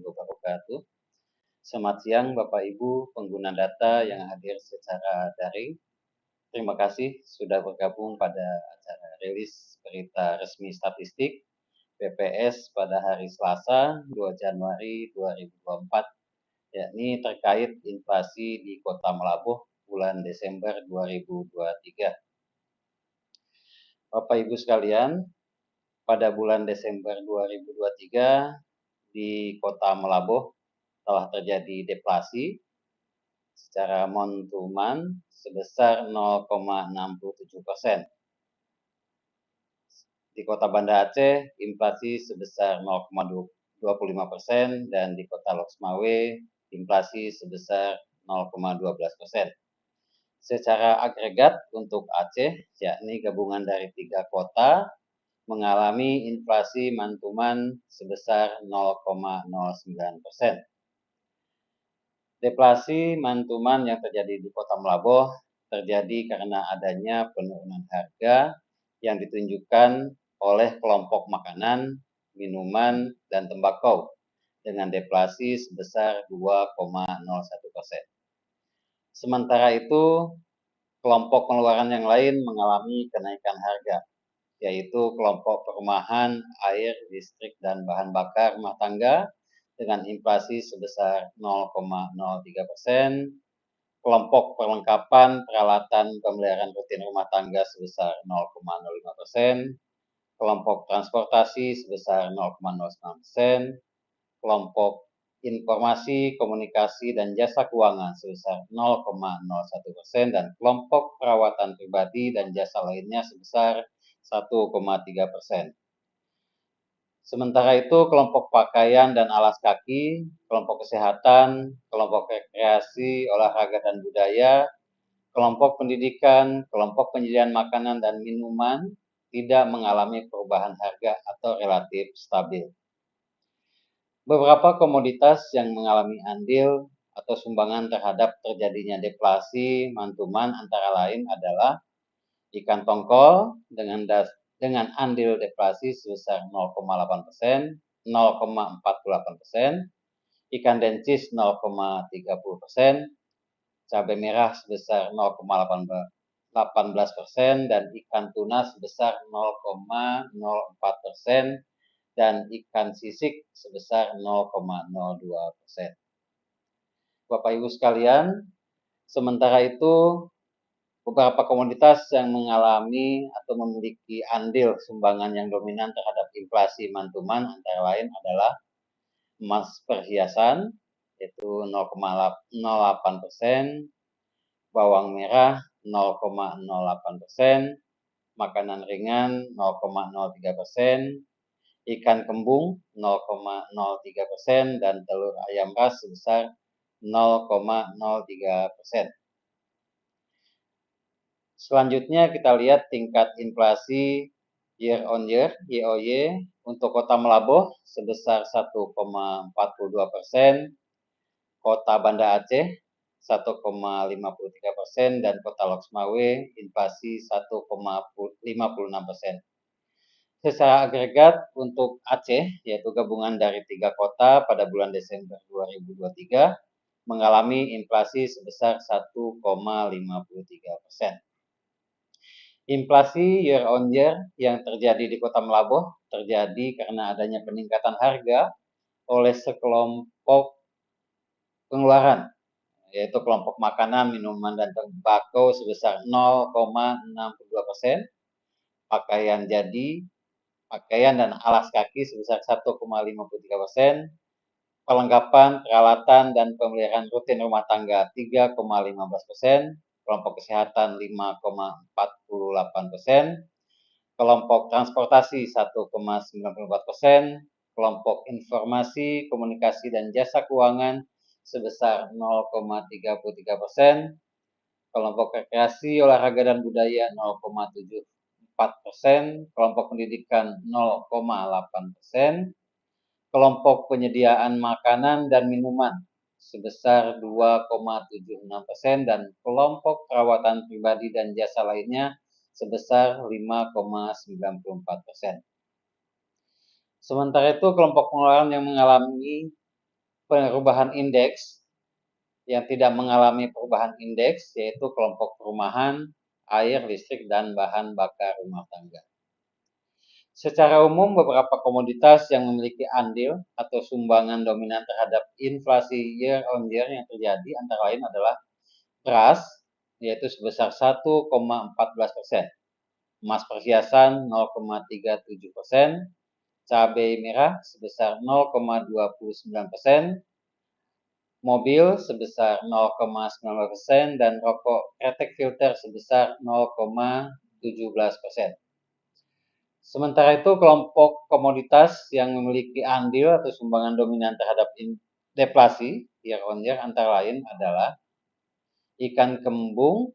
wabarakatuh. Selamat siang Bapak Ibu pengguna data yang hadir secara daring. Terima kasih sudah bergabung pada acara rilis berita resmi statistik BPS pada hari Selasa 2 Januari 2024, yakni terkait inflasi di Kota Melabuh bulan Desember 2023. Bapak Ibu sekalian, pada bulan Desember 2023 di Kota Melabuh telah terjadi deflasi secara month-to-month sebesar 0,67%. Di Kota Banda Aceh, inflasi sebesar 0,25% dan di Kota Loksmawe, inflasi sebesar 0,12%. Secara agregat untuk Aceh, yakni gabungan dari 3 kota, mengalami inflasi month-to-month sebesar 0,09%. Deflasi month-to-month yang terjadi di Kota Melabuh terjadi karena adanya penurunan harga yang ditunjukkan oleh kelompok makanan, minuman, dan tembakau dengan deflasi sebesar 2,01%. Sementara itu, kelompok pengeluaran yang lain mengalami kenaikan harga, yaitu kelompok perumahan, air, listrik, dan bahan bakar rumah tangga dengan inflasi sebesar 0,03%, kelompok perlengkapan peralatan pemeliharaan rutin rumah tangga sebesar 0,05%, kelompok transportasi sebesar 0,09%, kelompok informasi, komunikasi, dan jasa keuangan sebesar 0,01%, dan kelompok perawatan pribadi dan jasa lainnya sebesar 1,3%. Sementara itu, kelompok pakaian dan alas kaki, kelompok kesehatan, kelompok rekreasi, olahraga dan budaya, kelompok pendidikan, kelompok penyediaan makanan dan minuman tidak mengalami perubahan harga atau relatif stabil. Beberapa komoditas yang mengalami andil atau sumbangan terhadap terjadinya deflasi month-to-month antara lain adalah ikan tongkol dengan andil deflasi sebesar 0,8%, 0,48%, ikan dencis 0,30%, cabai merah sebesar 0,18%, dan ikan tuna sebesar 0,04%, dan ikan sisik sebesar 0,02%. Bapak Ibu sekalian, sementara itu beberapa komoditas yang mengalami atau memiliki andil sumbangan yang dominan terhadap inflasi month-to-month antara lain adalah emas perhiasan yaitu 0,08%, bawang merah 0,08%, makanan ringan 0,03%, ikan kembung 0,03%, dan telur ayam ras sebesar 0,03%. Selanjutnya kita lihat tingkat inflasi year on year (YoY) untuk Kota Melabuh sebesar 1,42%, Kota Banda Aceh 1,53%, dan Kota Loksmawe inflasi 1,56%. Secara agregat untuk Aceh, yaitu gabungan dari 3 kota pada bulan Desember 2023, mengalami inflasi sebesar 1,53%. Inflasi year on year yang terjadi di Kota Melabuh terjadi karena adanya peningkatan harga oleh sekelompok pengeluaran, yaitu kelompok makanan, minuman, dan tembakau sebesar 0,62%, pakaian jadi, pakaian dan alas kaki sebesar 1,53%, perlengkapan, peralatan, dan pemeliharaan rutin rumah tangga 3,15%, kelompok kesehatan 5,48%, kelompok transportasi 1,94%, kelompok informasi, komunikasi, dan jasa keuangan sebesar 0,33%, kelompok rekreasi, olahraga, dan budaya 0,74%, kelompok pendidikan 0,8%, kelompok penyediaan makanan dan minuman sebesar 2,76%, dan kelompok perawatan pribadi dan jasa lainnya sebesar 5,94%. Sementara itu, kelompok pengeluaran yang mengalami perubahan indeks yang tidak mengalami perubahan indeks, yaitu kelompok perumahan, air, listrik, dan bahan bakar rumah tangga. Secara umum, beberapa komoditas yang memiliki andil atau sumbangan dominan terhadap inflasi year on year yang terjadi antara lain adalah beras, yaitu sebesar 1,14%, emas perhiasan 0,37%, cabai merah sebesar 0,29%, mobil sebesar 0,19%, dan rokok kretek filter sebesar 0,17%. Sementara itu, kelompok komoditas yang memiliki andil atau sumbangan dominan terhadap deflasi year on year antara lain adalah ikan kembung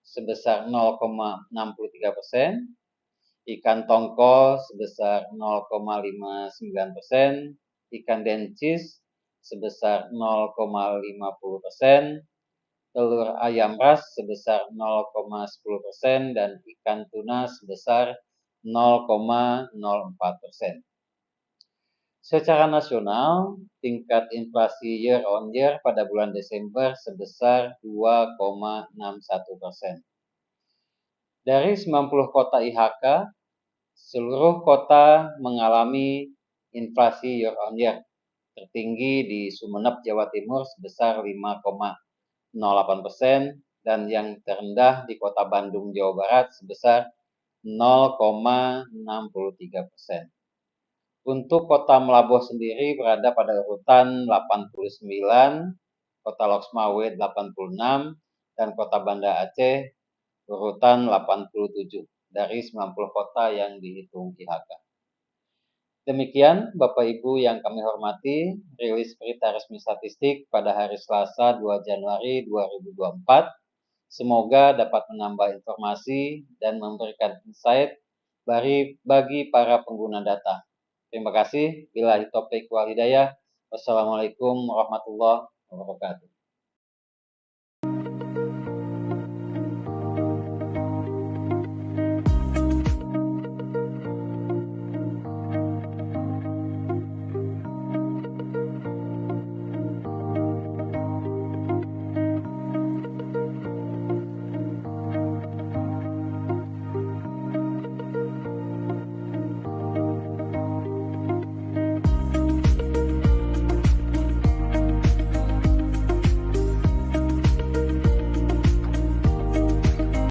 sebesar 0,63%, ikan tongkol sebesar 0,59%, ikan dencis sebesar 0,50%, telur ayam ras sebesar 0,10%, dan ikan tuna sebesar 0,04%. Secara nasional, tingkat inflasi year on year pada bulan Desember sebesar 2,61%. Dari 90 kota IHK, seluruh kota mengalami inflasi year on year. Tertinggi di Sumeneb, Jawa Timur sebesar 5,08%, dan yang terendah di Kota Bandung, Jawa Barat sebesar 0,63%. Untuk Kota Melaboh sendiri berada pada urutan 89, Kota Loksmawe 86, dan Kota Banda Aceh urutan 87 dari 90 kota yang dihitung IHK. Demikian Bapak Ibu yang kami hormati, rilis berita resmi statistik pada hari Selasa 2 Januari 2024. Semoga dapat menambah informasi dan memberikan insight bagi para pengguna data. Terima kasih. Billahi taufiq wal hidayah. Wassalamualaikum warahmatullahi wabarakatuh.